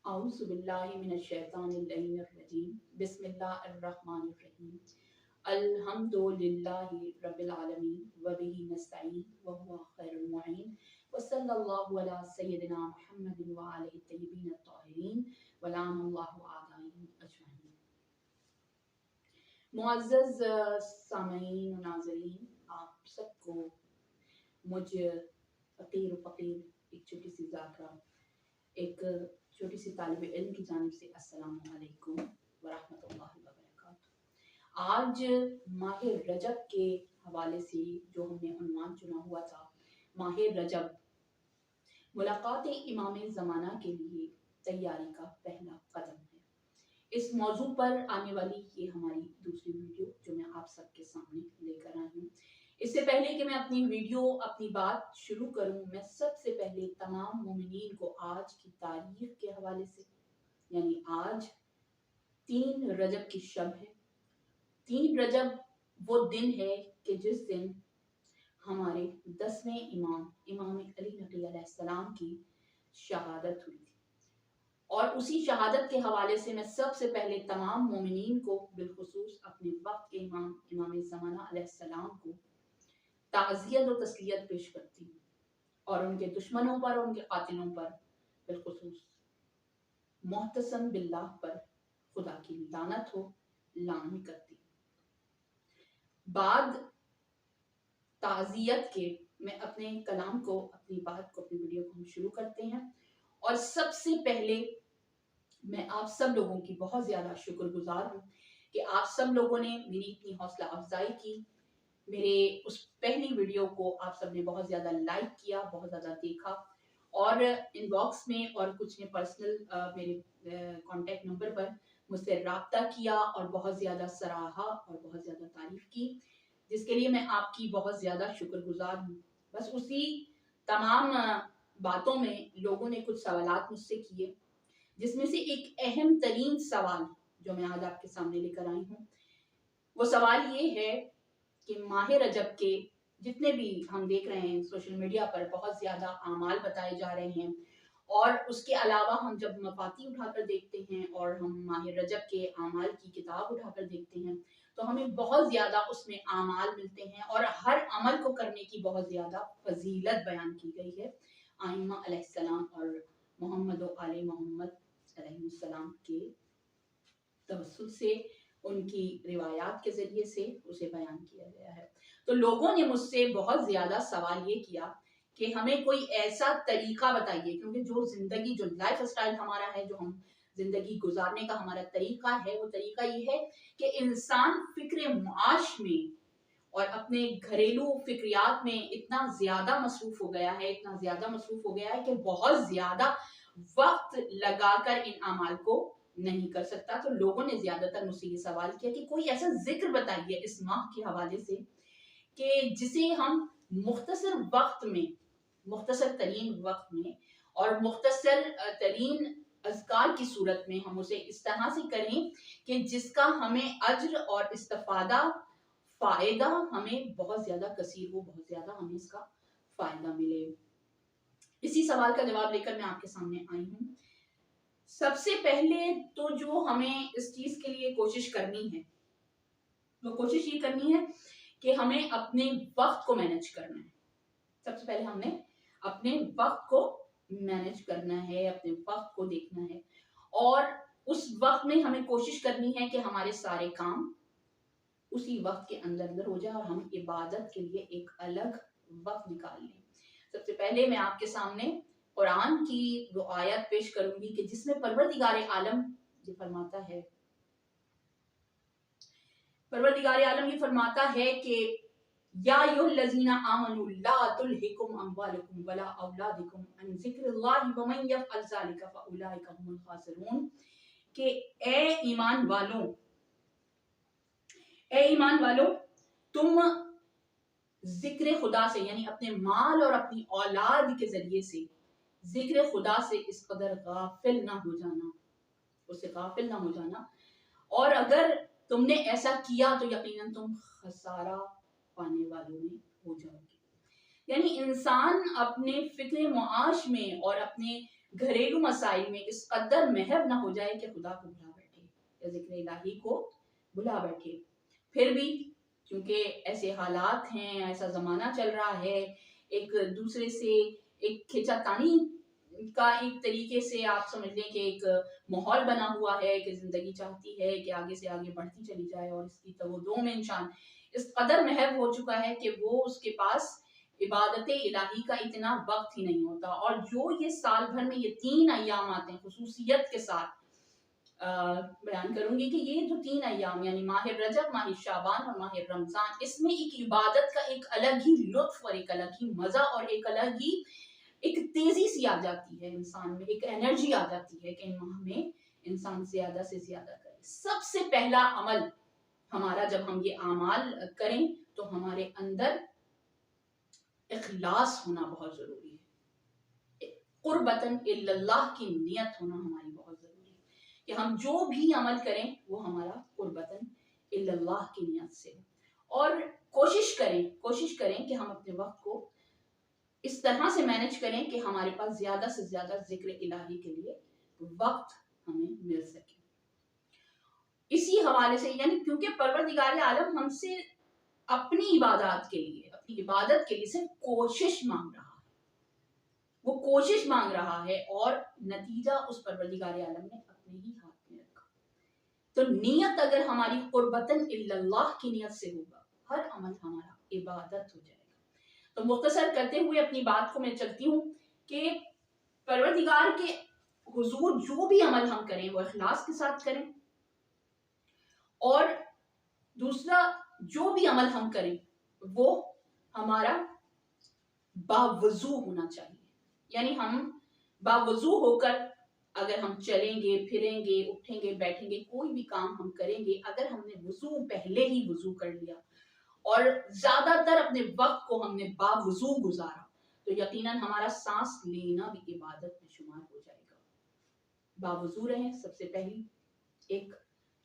أعوذ بالله من الشيطان اللعين الرجيم بسم الله الرحمن الرحيم الحمد لله رب العالمين وبه نستعين وهو خير المعين وصلى الله على سيدنا محمد وعلى الطيبين الطاهرين ولعن الله أعدائهم أجمعين. मुअज़्ज़ज़ सामईन और नाज़रीन, आप सबको मुझ फ़कीर एक छोटी सी ज़ाकरा, एक छोटी सी तालिब इल्म की जानिब से अस्सलामु अलैकुम व रहमतुल्लाहि व बरकातुहू। आज माह रजब के हवाले से जो हमने उन्वान चुना हुआ था, माह रजब मुलाकात इमाम ज़माना के लिए तैयारी का पहला कदम है। इस मौजू पर आने वाली ये हमारी दूसरी वीडियो जो मैं आप सबके सामने लेकर आई हूँ। इससे पहले कि मैं अपनी बात शुरू करूं, मैं सबसे पहले तमाम मोमिनीन को आज की तारीख के हवाले से, यानी आज 3 रजब की शब है। 3 रजब वो दिन है कि जिस दिन हमारे 10वें इमाम अली नकी अलैहिस्सलाम की शहादत हुई थी। और उसी शहादत के हवाले से मैं सबसे पहले तमाम मोमिनीन को, बिलखुसूस अपने वक्त के इमाम ज़माना अलैहिस्सलाम को ताज़ियत और तस्लियत पेश करती हूँ और उनके दुश्मनों पर, उनके कातिलों पर, बिलखुसूस मुहतसम बिल्लाह पर खुदा की लानत हो, लान करती हूँ। बाद ताज़ियत के मैं अपने कलाम को, अपनी बात को, अपनी वीडियो को हम शुरू करते हैं। और सबसे पहले मैं आप सब लोगों की बहुत ज़्यादा शुक्रगुजार हूँ कि आप सब लोगों ने मेरी इतनी हौसला अफजाई की। मेरे उस पहली वीडियो को आप सब ने बहुत ज़्यादा लाइक किया, बहुत ज़्यादा देखा और इनबॉक्स में और कुछ ने पर्सनल मेरे कॉन्टेक्ट नंबर पर मुझसे राब्ता किया और बहुत ज़्यादा सराहा और बहुत ज़्यादा तारीफ की, जिसके लिए मैं आपकी बहुत ज़्यादा शुक्रगुजार हूँ। बस उसी तमाम बातों में लोगों ने कुछ सवालात मुझसे किए, जिसमें से एक अहम तरीन सवाल जो मैं आज आपके सामने लेकर आई हूँ, वो सवाल ये है कि माह रजब के जितने भी हम देख रहे हैं सोशल मीडिया पर बहुत ज़्यादा आमाल बताए जा रहे हैं, और उसके अलावा हम जब मफाती उठाकर देखते हैं और हम माह रजब के आमाल की किताब उठाकर देखते हैं तो हमें बहुत ज़्यादा उसमें आमाल मिलते हैं और हर अमल को करने की बहुत ज़्यादा फजीलत बयान की गई है आइम्मा अलैहिस्सलाम और मोहम्मद व आले मोहम्मद अलैहिस्सलाम के तवस्सुल से, उनकी रिवायात के ज़रिए से उसे बयान किया गया है। तो लोगों ने मुझसे बहुत ज़्यादा सवाल ये किया कि हमें कोई ऐसा तरीका बताइए, क्योंकि जो ज़िंदगी, जो लाइफ स्टाइल हमारा है, जो हम ज़िंदगी गुजारने का हमारा तरीका है, वो तरीका ये है कि इंसान फ़िक्र मुआश में और अपने घरेलू फिक्रियात में इतना ज़्यादा मसरूफ़ हो गया है, इतना ज़्यादा मसरूफ़ हो गया है कि बहुत ज़्यादा वक्त लगाकर इन अमाल को नहीं कर सकता। तो लोगों ने ज़्यादातर मुझसे ये सवाल किया कि कोई ऐसा जिक्र बताइए इस माह के हवाले से कि जिसे हम मुख्तसर वक्त में, मुख्तसर तरीन वक्त में और मुख्तसर तरीन अज़कार की सूरत में हम उसे इस तरह से करें कि जिसका हमें अज्र और इस्तिफादा, फ़ायदा हमें बहुत ज़्यादा कसीर हो, बहुत ज़्यादा हमें इसका फ़ायदा मिले। इसी सवाल का जवाब लेकर मैं आपके सामने आई हूँ। सबसे पहले तो जो हमें इस चीज़ के लिए कोशिश करनी है, वो कोशिश ये करनी है कि हमें अपने वक्त को मैनेज करना है। सबसे पहले हमने अपने वक्त को मैनेज करना है, अपने वक्त को देखना है और उस वक्त में हमें कोशिश करनी है कि हमारे सारे काम उसी वक्त के अंदर हो जाए और हम इबादत के लिए एक अलग वक्त निकाल लें। सबसे पहले मैं आपके सामने कुरान की वो आयत पेश करूंगी कि जिसमें परवरदिगार आलम ये फरमाता है, परवरदिगार आलम ये फरमाता है कि या अय्युहल्लज़ीना आमनू ला तुल्हिकुम अम्वालुकुम वला औलादुकुम अन ज़िक्रिल्लाहि व मन यफ़अल ज़ालिका फ़उलाइका हुमुल ख़ासिरून, कि ए ईमान वालों, तुम जिक्र खुदा से, यानी अपने माल और अपनी औलाद के जरिए से जिक्र खुदा से इस कदर गाफिल ना हो जाना, उससे गाफिल ना हो जाना, और अगर तुमने ऐसा किया तो यकीनन तुम खसारा पाने वालों में हो जाओगे। یعنی انسان اپنے فکر معاش میں اور اپنے گھریلو مسائل میں اس قدر محو نہ ہو جائے کہ خدا کو بھلا بیٹھے یا ذکر الہی کو بھلا بیٹھے. پھر بھی کیونکہ ایسے حالات ہیں، ایسا زمانہ چل رہا ہے، ایک دوسرے سے ایک کھینچا تانی کا ایک طریقے سے آپ سمجھ لیں کہ ایک ماحول بنا ہوا ہے کہ زندگی چاہتی ہے کہ آگے سے آگے بڑھتی چلی جائے، اور اس کی توجہ میں انسان اس قدر محو ہو چکا ہے کہ وہ اس کے پاس عبادت الہی کا اتنا وقت ہی نہیں ہوتا. اور جو یہ سال بھر میں یہ 3 ایام آتے ہیں خصوصیت کے ساتھ بیان کروں گی کہ یہ جو 3 ایام یعنی ماہ رجب، ماہ شعبان اور ماہ رمضان، اس میں ایک عبادت کا ایک الگ ہی لطف اور ایک الگ ہی مزہ اور ایک الگ ہی ایک تیزی سی آ جاتی ہے انسان میں، ایک انرجی آ جاتی ہے کہ ان ماہ میں انسان زیادہ سے زیادہ کرے. سب سے پہلا عمل ہمارا جب ہم یہ اعمال کریں تو ہمارے اندر اخلاص ہونا بہت ضروری ہے. قربتاً اللہ کی نیت ہونا ہماری بہت ضروری ہے کہ ہم جو بھی عمل کریں وہ ہمارا قربتاً اللہ کی نیت سے ہو. اور کوشش کریں کہ ہم اپنے وقت کو اس طرح سے مینج کریں کہ ہمارے پاس زیادہ سے زیادہ ذکر الہی کے لیے وقت ہمیں مل سکے. اسی حوالے سے یعنی کیونکہ پروردگار عالم ہم سے اپنی عبادات کے لیے، اپنی عبادت کے لیے صرف کوشش مانگ رہا ہے، وہ کوشش مانگ رہا ہے اور نتیجہ اس پروردگار عالم نے اپنے ہی ہاتھ میں رکھا. تو نیت اگر ہماری قربتاً اللہ کی نیت سے ہوگا، ہر عمل ہمارا عبادت ہو جائے گا. تو مختصر کرتے ہوئے اپنی بات کو میں چلتی ہوں کہ پروردگار کے حضور جو بھی عمل ہم کریں وہ اخلاص کے ساتھ کریں، اور دوسرا جو بھی عمل ہم کریں وہ ہمارا باوضو ہونا چاہیے. یعنی ہم باوضو ہو کر اگر ہم چلیں گے، پھریں گے، اٹھیں گے، بیٹھیں گے، کوئی بھی کام ہم کریں گے، اگر ہم نے وضو پہلے ہی وضو کر لیا اور زیادہ تر اپنے وقت کو ہم نے باوضو گزارا تو یقیناً ہمارا سانس لینا بھی عبادت میں شمار ہو جائے گا. باوضو رہیں سب سے پہلی ایک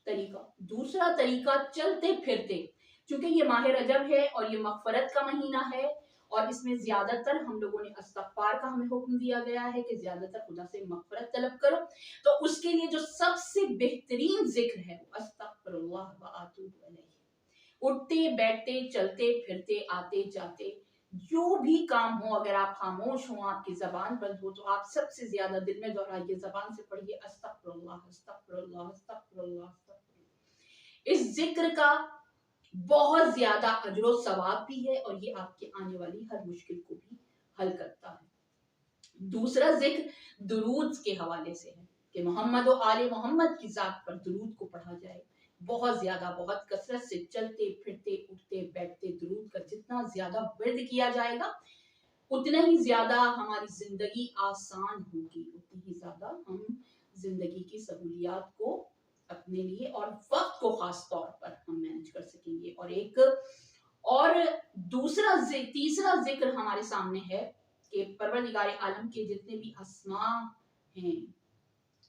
طریقہ. دوسرا طریقہ چلتے پھرتے، چونکہ یہ ماہ رجب ہے اور یہ مغفرت کا مہینہ ہے اور اس میں زیادہ تر ہم لوگوں نے استغفار کا ہمیں حکم دیا گیا ہے کہ زیادہ تر خدا سے مغفرت طلب کرو. تو اس کے لیے جو سب سے بہترین ذکر ہے وہ استغفر اللہ واتوب الیہ. اٹھتے بیٹھتے چلتے پھرتے آتے جاتے جو بھی کام ہو، اگر آپ خاموش ہوں، آپ کی زبان بند ہو، تو آپ سب سے زیادہ دل میں دہرائیے، زبان سے پڑھیے استغفر اللہ استغفر اللہ استغفر اللہ استغفر اللہ. اس ذکر کا بہت زیادہ اجر و ثواب بھی ہے اور یہ آپ کے آنے والی ہر مشکل کو بھی حل کرتا ہے. دوسرا ذکر درود کے حوالے سے ہے کہ محمد و آل محمد کی ذات پر درود کو پڑھا جائے. بہت زیادہ، بہت کثرت سے چلتے پھرتے اٹھتے بیٹھتے درود کا جتنا زیادہ ورد کیا جائے گا اتنا ہی زیادہ ہماری زندگی آسان ہوگی، اتنی ہی زیادہ ہم زندگی کی سہولیات کو اپنے لیے اور وقت کو خاص طور پر ہم مینج کر سکیں گے. اور تیسرا ذکر ہمارے سامنے ہے کہ پروردگار عالم کے جتنے بھی اسماء ہیں،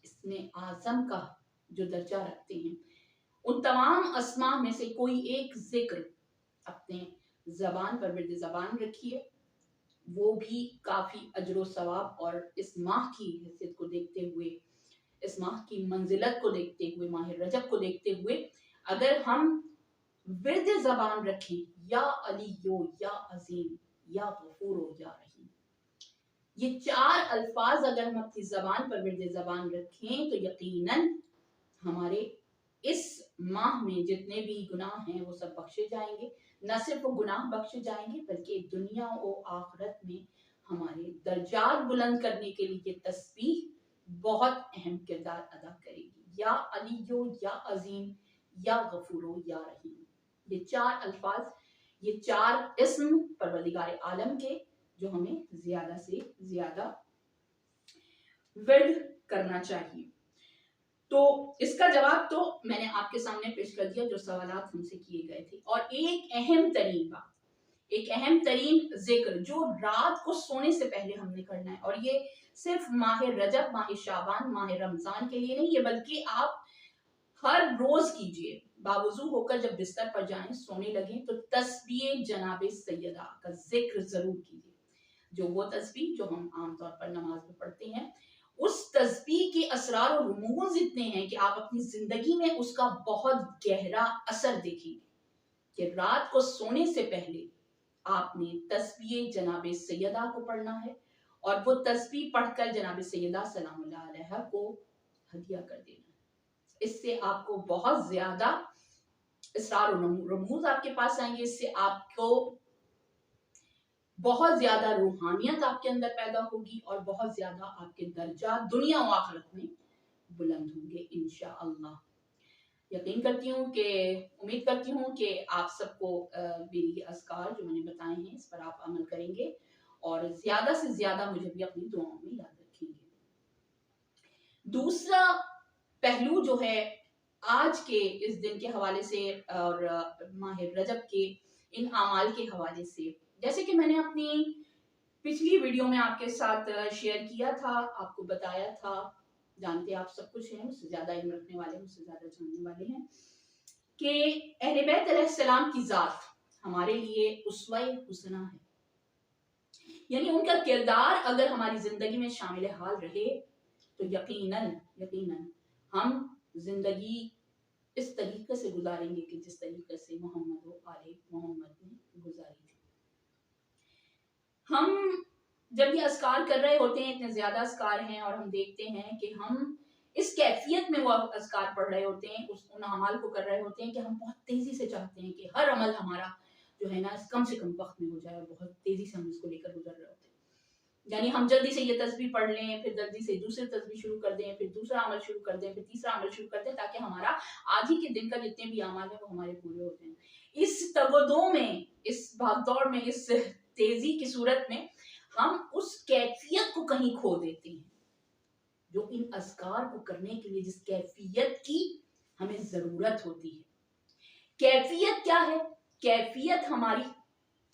اسم اعظم کا جو درجہ رکھتے ہیں، ان تمام اسماء میں سے کوئی ایک ذکر اپنے زبان پر ورد زبان رکھیے. وہ بھی کافی اجر و ثواب، اور اس ماہ کی حیثیت کو دیکھتے ہوئے، اس ماہ کی منزلت کو دیکھتے ہوئے، ماہ رجب کو دیکھتے ہوئے اگر ہم ورد زبان رکھیں یا علیو یا عظیم یا غفور یا رحیم، یہ 4 الفاظ اگر ہم اپنی زبان پر ورد زبان رکھیں تو یقیناً ہمارے اس ماہ میں جتنے بھی گناہ ہیں وہ سب بخشے جائیں گے. نہ صرف وہ گناہ بخشے جائیں گے بلکہ دنیا و آخرت میں ہمارے درجات بلند کرنے کے لیے یہ تسبیح بہت اہم کردار ادا کرے گی. یا علیو یا عظیم یا غفور یا رحیم، یہ 4 الفاظ، یہ 4 اسم پروردگار عالم کے جو ہمیں زیادہ سے زیادہ ورد کرنا چاہیے. تو اس کا جواب تو میں نے آپ کے سامنے پیش کر دیا جو سوالات ہم سے کیے گئے تھے. اور ایک اہم ترین بات، ایک اہم ترین ذکر جو رات کو سونے سے پہلے ہم نے کرنا ہے، اور یہ صرف ماہ رجب، ماہ شعبان، ماہ رمضان کے لیے نہیں ہے، بلکہ آپ ہر روز کیجئے. बावुज़ू होकर जब बिस्तर पर जाएं, सोने लगें, तो तस्बीह जनाब सैयदा का जिक्र जरूर कीजिए। जो वो तस्बीह जो हम आमतौर पर नमाज में पढ़ते हैं, उस तस्बीह के असरार और रुमूज इतने हैं कि आप अपनी जिंदगी में उसका बहुत गहरा असर देखेंगे। कि रात को सोने से पहले आपने तस्बीह जनाब सैयदा को पढ़ना है और वो तस्बीह पढ़कर जनाब सैयदा सलामुल्लाह अलैहा को हदिया कर देना है। इससे आपको बहुत ज्यादा इसरार रमूज आपके पास आएंगे। इससे आपको बहुत ज्यादा रूहानियत आपके अंदर पैदा होगी और बहुत ज्यादा आपके दर्जा दुनिया और आखिरत में बुलंद होंगे इंशाअल्लाह। यकीन करती हूँ कि उम्मीद करती हूँ कि आप सबको मेरी अज़कार जो मैंने बताए हैं इस पर आप अमल करेंगे और ज्यादा से ज्यादा मुझे भी अपनी दुआओं में याद रखेंगे। दूसरा पहलू जो है आज के इस दिन के हवाले से और माह रजब के इन अमाल के हवाले से, जैसे कि मैंने अपनी पिछली वीडियो में आपके साथ शेयर किया था, आपको बताया था, जानते आप सब कुछ हैं, मुझसे ज्यादा इल्म रखने वाले, मुझसे ज्यादा जानने वाले हैं, कि अहले बैत अलैहिस्सलाम की जात हमारे लिए उस्वा-ए हुस्ना है। यानी उनका किरदार अगर हमारी जिंदगी में शामिल हाल रहे तो यकीनन हम जिंदगी इस तरीके से गुजारेंगे कि जिस तरीके से मोहम्मद आले मोहम्मद ने गुजारी थी। हम जब ये अज़कार कर रहे होते हैं, इतने ज्यादा अज़कार हैं और हम देखते हैं कि हम इस कैफियत में वो अज़कार पढ़ रहे होते हैं, उन अमाल को कर रहे होते हैं कि हम बहुत तेजी से चाहते हैं कि हर अमल हमारा जो है ना कम से कम वक्त में हो जाए और बहुत तेजी से हम इसको लेकर गुजर रहे होते हैं। यानी हम जल्दी से ये तस्बीह पढ़ लें, फिर जल्दी से दूसरी तस्बीह शुरू कर दें, फिर दूसरा अमल शुरू कर दें, फिर तीसरा अमल शुरू कर दें, ताकि हमारा आज ही के दिन का जितने भी अमाल है वो हमारे पूरे होते हैं। इस तगदो में, इस भागदौड़ में, इस तेजी की सूरत में हम उस कैफियत को कहीं खो देते हैं जो इन अज़कार को करने के लिए जिस कैफियत की हमें जरूरत होती है। कैफियत क्या है? कैफियत हमारी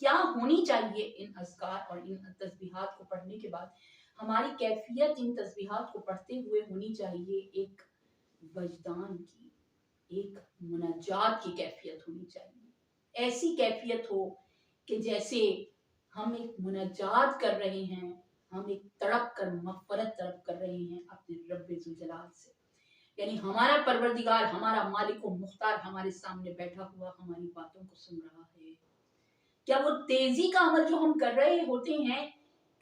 क्या होनी चाहिए इन अज़कार और इन तस्बीहात को पढ़ने के बाद? हमारी कैफियत इन तस्बीहात को पढ़ते हुए होनी चाहिए एक वजदान की, एक मुनाजात की कैफियत होनी चाहिए। ऐसी कैफियत हो कि जैसे हम एक मुनाजात कर रहे हैं, हम एक तड़प कर मग़फ़िरत तड़प कर रहे हैं अपने रब्बे ज़ुल जलाल से। यानी हमारा परवरदिगार, हमारा मालिक व मुख्तार हमारे सामने बैठा हुआ हमारी बातों को सुन रहा है। क्या वो तेजी का अमल जो हम कर रहे होते हैं,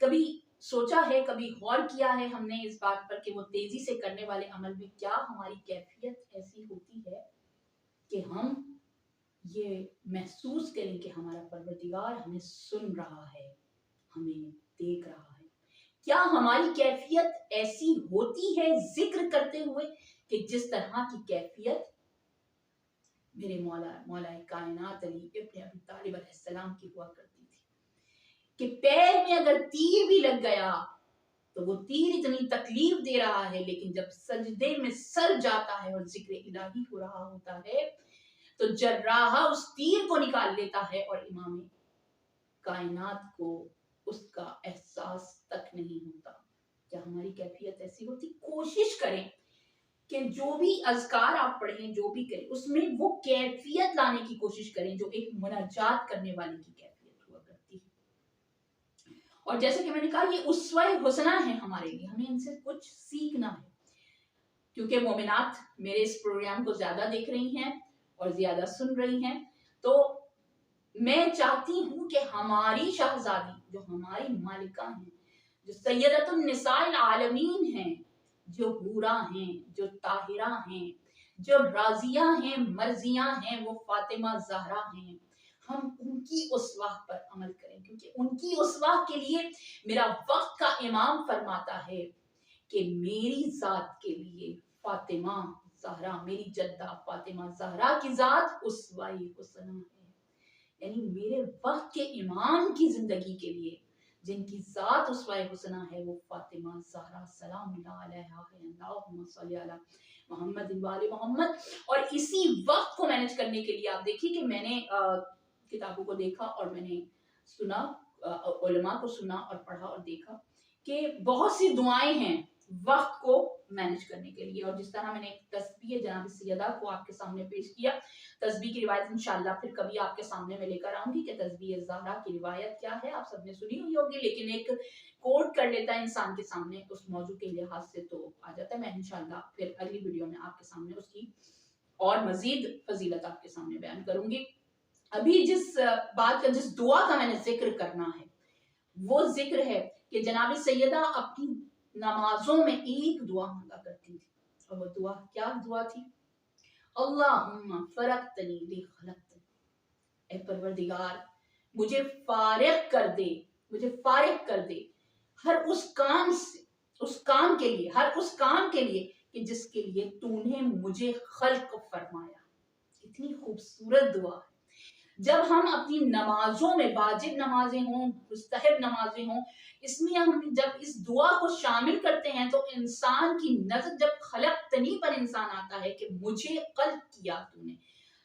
कभी सोचा है, कभी गौर किया है हमने इस बात पर कि वो तेजी से करने वाले अमल में क्या हमारी कैफियत ऐसी होती है कि हम ये महसूस करें कि हमारा परवरदिगार हमें सुन रहा है, हमें देख रहा है? क्या हमारी कैफियत ऐसी होती है जिक्र करते हुए कि जिस तरह की कैफियत मेरे मौला कायनात अली इब्न अबी तालिब अलैहिस्सलाम की हुआ करती थी कि पैर में अगर तीर भी लग गया तो वो तीर इतनी तकलीफ दे रहा है, लेकिन जब सजदे में सर जाता है और जिक्र इलाही हो रहा होता है तो जर्राहा उस तीर को निकाल लेता है और इमाम कायनात को उसका एहसास तक नहीं होता। क्या हमारी कैफियत ऐसी होती? कोशिश करें कि जो भी अज़कार आप पढ़ें, जो भी करें, उसमें वो कैफियत लाने की कोशिश करें जो एक मुनाजात करने वाले की कैफियत हुआ करती है। और जैसे कि मैंने कहा, ये उस्वा-ए हुस्ना है हमारे लिए, हमें इनसे कुछ सीखना है। क्योंकि मोमिनात मेरे इस प्रोग्राम को ज्यादा देख रही हैं और ज्यादा सुन रही हैं, तो मैं चाहती हूँ कि हमारी शहजादी, जो हमारी मालिका हैं, जो सैयदतुन निसाइल आलमीन हैं, जो हूरा हैं, जो ताहिरा हैं, जो राजिया हैं, मर्जिया हैं, वो फातिमा ज़हरा हैं, हम उनकी उसवाह पर अमल करें। क्योंकि उनकी उसवाह के लिए मेरा वक्त का इमाम फरमाता है कि मेरी जात के लिए फातिमा ज़हरा, मेरी जद्दा फातिमा ज़हरा की जात उस्वा-ए हुस्ना है। यानी मेरे वक्त के इमाम की जिंदगी के लिए जिनकी जात उस्वा-ए हुस्ना है वो फातिमा ज़हरा सलामुल्लाह अलैहा है। अल्लाहुम्मा सल्ली अला मोहम्मद व आले मोहम्मद। और इसी वक्त को मैनेज करने के लिए आप देखिए कि मैंने किताबों को देखा और मैंने सुना, उलमा को सुना और पढ़ा और देखा कि बहुत सी दुआएं हैं वक्त को मैनेज करने के लिए। और जिस तरह मैंने एक तस्बीह जनाब सैयदा को आपके सामने पेश किया, तस्बीह की रिवायत इंशाल्लाह फिर कभी आपके सामने मैं लेकर आऊंगी कि तस्बीह ज़हरा की रिवायत क्या है, आप सबने सुनी हुई होगी, लेकिन एक कोट कर लेता है इंसान के सामने उस मौजू के लिहाज से तो आ जाता है। मैं इंशाल्लाह फिर अगली वीडियो में आपके सामने उसकी और मजीद फजीलत आपके सामने बयान करूंगी। अभी जिस बात का, जिस दुआ का मैंने जिक्र करना है, वो जिक्र है कि जनाब सैयदा अपनी नमाजों में एक दुआ मांगा करती थी, और वो दुआ क्या दुआ थी? अल्लाहुम्मा फरक्तनी ली खलक्तनी, ऐ परवरदिगार मुझे फारिग कर दे, मुझे फारिग कर दे हर उस काम से, उस काम के लिए, हर उस काम के लिए कि जिसके लिए तूने मुझे खल्क फरमाया। इतनी खूबसूरत दुआ है। जब हम अपनी नमाजों में, वाजिब नमाजें हों, मुस्तहब नमाजें हों, इसमें हम जब इस दुआ को शामिल करते हैं तो इंसान की नजर जब खलक्तनी पर इंसान आता है कि मुझे कल्ब किया तूने,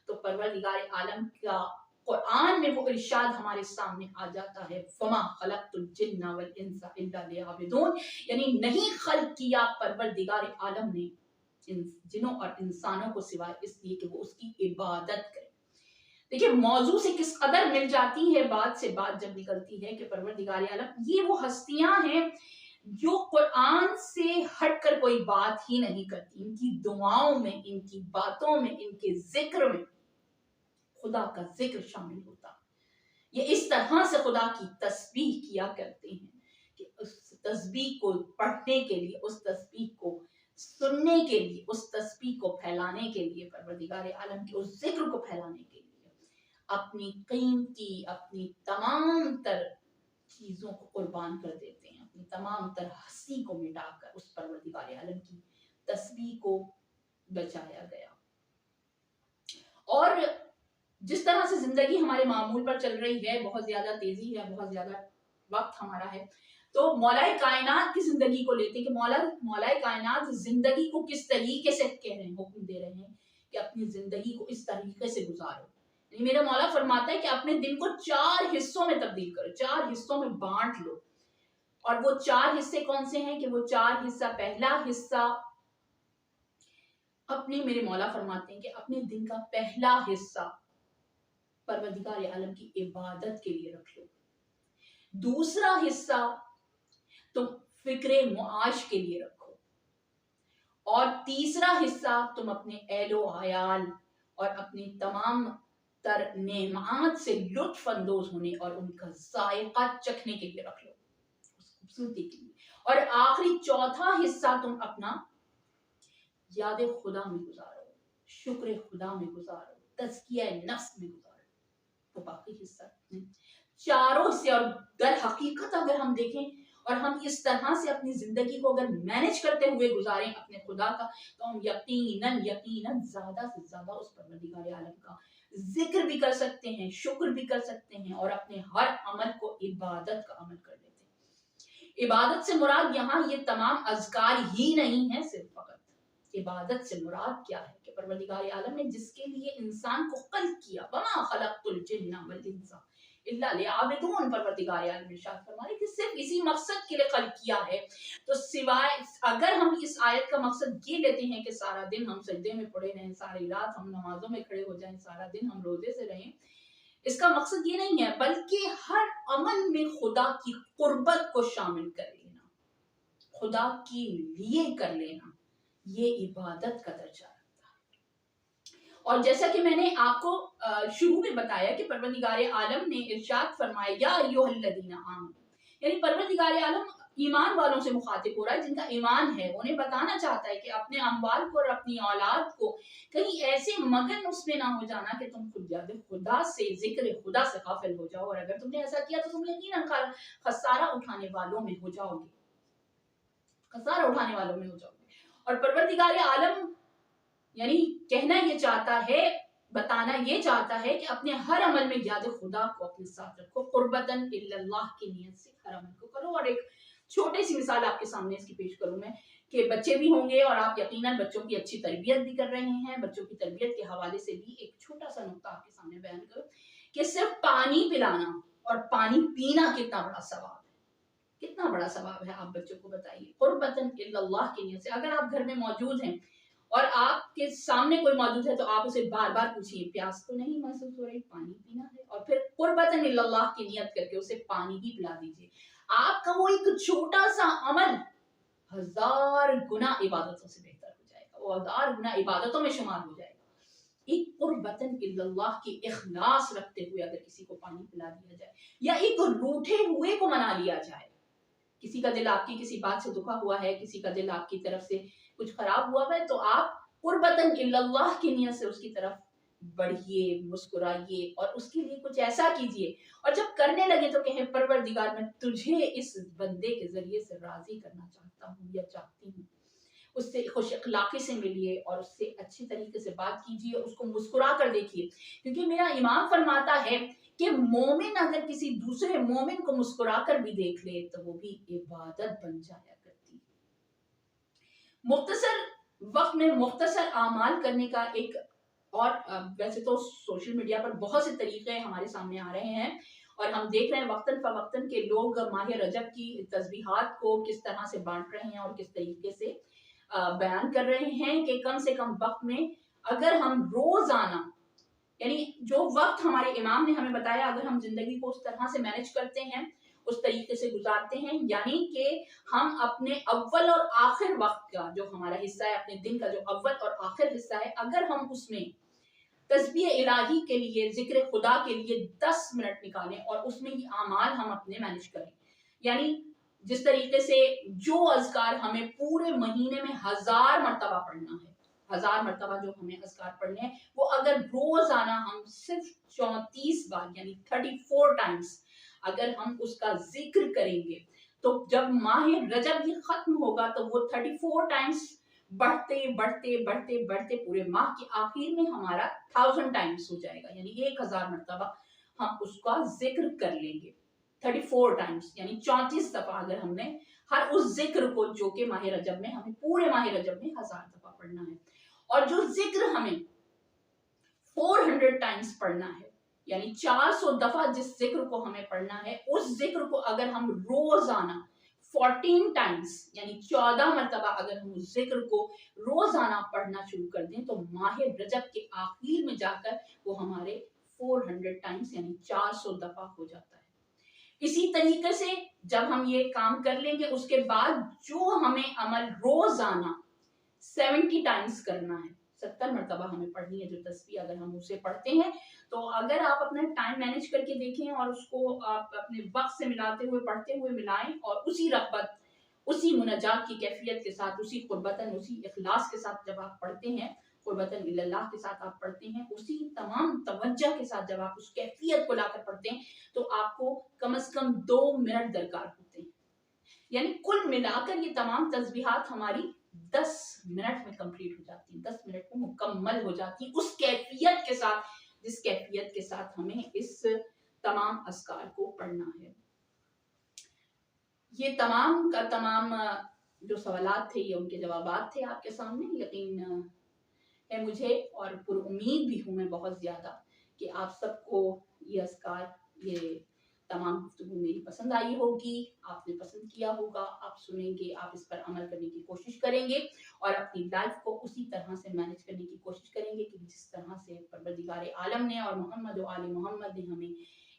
तो परवरदिगार आलम का कुरान में वो इरशाद हमारे सामने आ जाता है, फमा खलक़तुल जिन्ना वल इंसा इल्ला लियअबुदून, यानी नहीं खल्क किया परवरदिगार आलम ने इन जिनों और इंसानों को सिवाय इसलिए कि वो उसकी इबादत करें। देखिए मौजू से किस कदर मिल जाती है, बात से बात जब निकलती है कि परवरदिगार आलम ये वो हस्तियां हैं जो कुरान से हटकर कोई बात ही नहीं करती। इनकी दुआओं में, इनकी बातों में, इनके जिक्र में खुदा का जिक्र शामिल होता। ये इस तरह से खुदा की तस्बीह किया करते हैं कि उस तस्बीह को पढ़ने के लिए, उस तस्बीह को सुनने के लिए, उस तस्बीह को फैलाने के लिए, परवरदिगार आलम के उस जिक्र को फैलाने के लिए अपनी कीमती, अपनी तमाम तर चीजों को कुर्बान कर देते हैं, अपनी तमाम तर हस्ती को मिटाकर उस परवरदिगार आलम की तस्बीह को बचाया गया। और जिस तरह से जिंदगी हमारे मामूल पर चल रही है, बहुत ज्यादा तेजी है, बहुत ज्यादा वक्त हमारा है, तो मौलाए कायनात की जिंदगी को लेते कि मौलाए कायनात जिंदगी को किस तरीके से कह रहे हैं, हुक्म दे रहे हैं कि अपनी जिंदगी को इस तरीके से गुजारो। मेरा मौला फरमाता है कि अपने दिन को 4 हिस्सों में तब्दील करो, 4 हिस्सों में बांट लो। और वो 4 हिस्से कौन से हैं कि वो 4 हिस्सा, पहला हिस्सा अपने, मेरे मौला फरमाते हैं कि अपने दिन का पहला हिस्सा परवरदिगार आलम की इबादत के लिए रख लो। दूसरा हिस्सा तुम फिक्रे मुआश के लिए रखो। और तीसरा हिस्सा तुम अपने एलो आयाल और अपनी तमाम तर नेमात से लुत्फ अंदोज होने और उनका जायका चखने के लिए रख लो, उस खूबसूरती के लिए। और आखिरी चौथा हिस्सा तुम अपना याद खुदा में गुजारो, शुक्र खुदा में गुजारो, तज़किया नफ्स में गुजारो। तो बाकी हिस्सा चारों हिस्से, और दर हकीकत अगर हम देखें और हम इस तरह से अपनी जिंदगी को अगर मैनेज करते हुए गुजारें अपने खुदा का, तो हम यकीनन ज्यादा से ज्यादा उस परवरदिगार आलम का जिक्र भी कर सकते हैं, शुक्र भी कर सकते हैं, और अपने हर अमल को इबादत का अमल कर लेते हैं। इबादत से मुराद यहाँ ये तमाम अज़कार ही नहीं है, सिर्फ फकत इबादत से मुराद क्या है कि परवरदिगार आलम ने जिसके लिए इंसान को खल्क किया, वमा खलक़तुल जिन्ना वल इंसा इल्ला लियअबुदून, परवरदिगार आलम ने इरशाद फरमाया कि सिर्फ इसी मकसद के लिए खल्क किया है। तो सिवाय, अगर हम इस आयत का मकसद ये लेते हैं कि सारा दिन हम सजदे में पड़े रहें, सारी रात हम नमाजों में खड़े हो जाएं, सारा दिन हम रोजे से रहें, इसका मकसद ये नहीं है, बल्कि हर अमल में खुदा की कुर्बत को शामिल कर लेना, खुदा के लिए कर लेना, ये इबादत का दर्जा रखता है। और जैसा कि मैंने आपको शुरू में बताया कि परवरदिगार आलम ने इरशाद फरमाया या अय्युहल्लज़ीना आमनू, यानी परवरदिगार आलम ईमान वालों से मुखातिब हो रहा है, जिनका ईमान है। उन्हें बताना चाहता है कि अपने अम्वाल को और अपनी औलाद को कहीं ऐसे मगन उसमें ना हो जाना कि तुम खुदा से, जिक्र खुदा से गाफिल हो जाओ, और अगर तुमने ऐसा किया तो तुम यकीनन खसारा उठाने वालों में हो जाओगे, खसारा उठाने वालों में हो जाओगे। और परवरदिगार आलम यानी कहना ये चाहता है, बताना ये चाहता है कि अपने हर अमल में याद खुदा को अपने साथ रखो, कुर्बतन इल्लल्लाह की नियत से हर अमल को करो। और एक छोटी सी मिसाल आपके सामने इसकी पेश करूं मैं कि बच्चे भी होंगे और आप यकीनन बच्चों की अच्छी तरबियत भी कर रहे हैं। बच्चों की तरबियत के हवाले से भी एक छोटा सा नुक्ता आपके सामने बयान करूं कि सिर्फ पानी पिलाना और पानी पीना कितना बड़ा सवाब है, कितना बड़ा सवाब है, आप बच्चों को बताइए। कुर्बतन इल्लल्लाह की नियत से। अगर आप घर में मौजूद हैं और आपके सामने कोई मौजूद है तो आप उसे बार बार पूछिए प्यास तो नहीं महसूस हो रही, पानी पीना है, और फिर कुर्बतन इल्लल्लाह की नियत करके उसे पानी भी पिला दीजिए। आपका वो एक छोटा सा अमल 1000 गुना इबादतों से बेहतर हो जाएगा, वो 1000 गुना इबादतों में शुमार हो जाएगा। एक कुर्बतन इल्लल्लाह की इखलास रखते हुए अगर किसी को पानी पिला दिया जाए या एक रूठे हुए को मना लिया जाए, किसी का दिल आपकी किसी बात से दुखा हुआ है, किसी का दिल आपकी तरफ से कुछ खराब हुआ है, तो आप कुर्बतन इल्लल्लाह की नियत से उसकी तरफ बढ़िए, मुस्कुराइए और उसके लिए कुछ ऐसा कीजिए, और जब करने लगे तो कहें परवरदिगार मैं तुझे इस बंदे के जरिए से राजी करना चाहता हूँ या चाहती हूँ। उससे खुश अखलाकी से मिलिए और उससे अच्छी तरीके से बात कीजिए, उसको मुस्कुरा कर देखिए, क्योंकि मेरा इमाम फरमाता है कि मोमिन अगर किसी दूसरे मोमिन को मुस्कुरा कर भी देख ले तो वो भी इबादत बन जाया करती है। मुख्तसर वक्त में मुख्तसर आमाल करने का एक और वैसे तो सोशल मीडिया पर बहुत से तरीके हमारे सामने आ रहे हैं और हम देख रहे हैं वक्तन फवक्तन के लोग माह रजब की तस्बीहात को किस तरह से बांट रहे हैं और किस तरीके से बयान कर रहे हैं कि कम से कम वक्त में अगर हम रोजाना, यानी जो वक्त हमारे इमाम ने हमें बताया, अगर हम जिंदगी को उस तरह से मैनेज करते हैं, उस तरीके से गुजारते हैं, यानी कि हम अपने अव्वल और आखिर वक्त का जो हमारा हिस्सा है, अपने दिन का जो अव्वल और आखिर हिस्सा है, अगर हम उसमें तस्बीह इलाही के लिए, जिक्र खुदा के लिए 10 मिनट निकालें और उसमें ये आमाल हम अपने मैनेज करें, यानी जिस तरीके से जो अज़कार हमें पूरे महीने में 1000 मरतबा पढ़ना है, 1000 मरतबा जो हमें अज़कार पढ़ने हैं, वो अगर रोजाना हम सिर्फ 34 बार यानी 34 टाइम्स अगर हम उसका जिक्र करेंगे, तो जब माह रजब ये खत्म होगा तो वो 34 टाइम्स बढ़ते बढ़ते बढ़ते बढ़ते पूरे माह के आखिर में हमारा 1000 टाइम्स हो जाएगा, यानी 1000 मरतबा हम उसका जिक्र कर लेंगे। 34 टाइम्स यानी 34 दफा अगर हमने हर उस जिक्र को जो कि माह रजब में हमें पूरे माह रजब में 1000 दफा पढ़ना है, और जो जिक्र हमें 400 टाइम्स पढ़ना है, यानी 400 दफा जिस जिक्र को हमें पढ़ना है, उस जिक्र को अगर हम रोजाना 14 टाइम्स यानी 14 मरतबा अगर हम उस जिक्र को रोजाना पढ़ना शुरू कर दें तो माह रजब के आखिर में जाकर वो हमारे 400 टाइम्स यानी 400 दफा हो जाता है। इसी तरीके से जब हम ये काम कर लेंगे, उसके बाद जो हमें अमल रोजाना 70 टाइम्स करना है, 70 मरतबा हमें पढ़नी है जो तस्बीह, अगर हम उसे पढ़ते हैं तो अगर आप अपना टाइम मैनेज करके देखें और उसको आप अपने वक्त से मिलाते हुए पढ़ते हुए मिलाएं और उसी रग़बत, उसी मुनाजात की कैफियत के साथ, उसी कुर्बतन, उसी इखलास के साथ जब आप पढ़ते हैं, कुर्बतन इल्लल्लाह के साथ आप पढ़ते हैं, उसी तमाम तवज्जो के साथ जब आप उस कैफियत को लाकर पढ़ते हैं, तो आपको कम से कम 2 मिनट दरकार होते हैं। यानी कुल मिलाकर ये तमाम तस्बीहात हमारी 10 मिनट में कंप्लीट हो जाती है, 10 मिनट में मुकम्मल हो जाती है, उस कैफियत के साथ जिस कैफियत के साथ हमें इस तमाम अस्कार को पढ़ना है। ये तमाम का तमाम जो सवालात थे, ये उनके जवाबात थे आपके सामने। यकीन है मुझे और पुरुम्मीद भी हूँ मैं बहुत ज़्यादा कि आप सबको ये अस्कार, ये तमाम गुफ्तगू मेरी पसंद आई होगी, आपने पसंद किया होगा, आप सुनेंगे, आप इस पर अमल करने की कोशिश करेंगे और अपनी लाइफ को उसी तरह से मैनेज करने की कोशिश करेंगे कि जिस तरह से परवरदिगार आलम ने और मोहम्मद व आले मोहम्मद ने हमें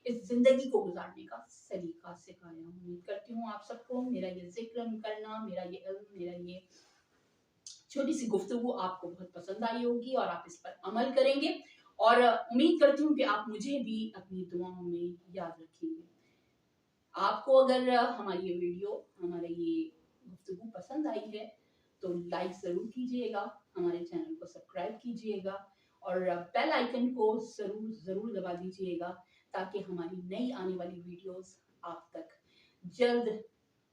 इस जिंदगी को गुजारने का सलीका सिखाया। उम्मीद करती हूँ आप सबको मेरा ये जिक्र करना, मेरा ये इल्म, मेरा ये छोटी सी गुफ्तगू आपको बहुत पसंद आई होगी और आप इस पर अमल करेंगे, और उम्मीद करती हूँ कि आप मुझे भी अपनी दुआओं में याद रखेंगे। आपको अगर हमारी ये वीडियो, हमारा ये गुफ्तगू पसंद आई है तो लाइक ज़रूर कीजिएगा, हमारे चैनल को सब्सक्राइब कीजिएगा और बेल आइकन को ज़रूर दबा दीजिएगा ताकि हमारी नई आने वाली वीडियोस आप तक जल्द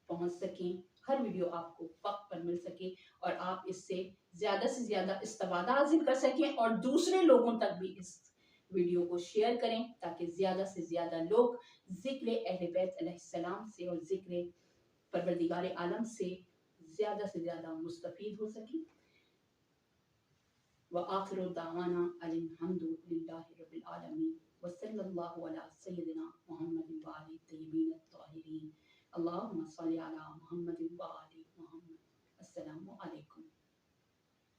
पहुंच सकें, हर वीडियो आपको वक्त पर मिल सके और आप इससे ज़्यादा से ज़्यादा इस्तेफादा हासिल कर सकें और दूसरे लोगों तक भी इस वीडियो को शेयर करें ताकि ज़्यादा से ज़्यादा लोग ज़िक्र अहले बैत अलैहिस्सलाम से और ज़िक्र परवरदिगार आलम से ज़्यादा मुस्तफ़ीद हो सकें। व आखिरु दावाना अनिल हम्दुलिल्लाहि रब्बिल आलमीन व सल्लल्लाहु अला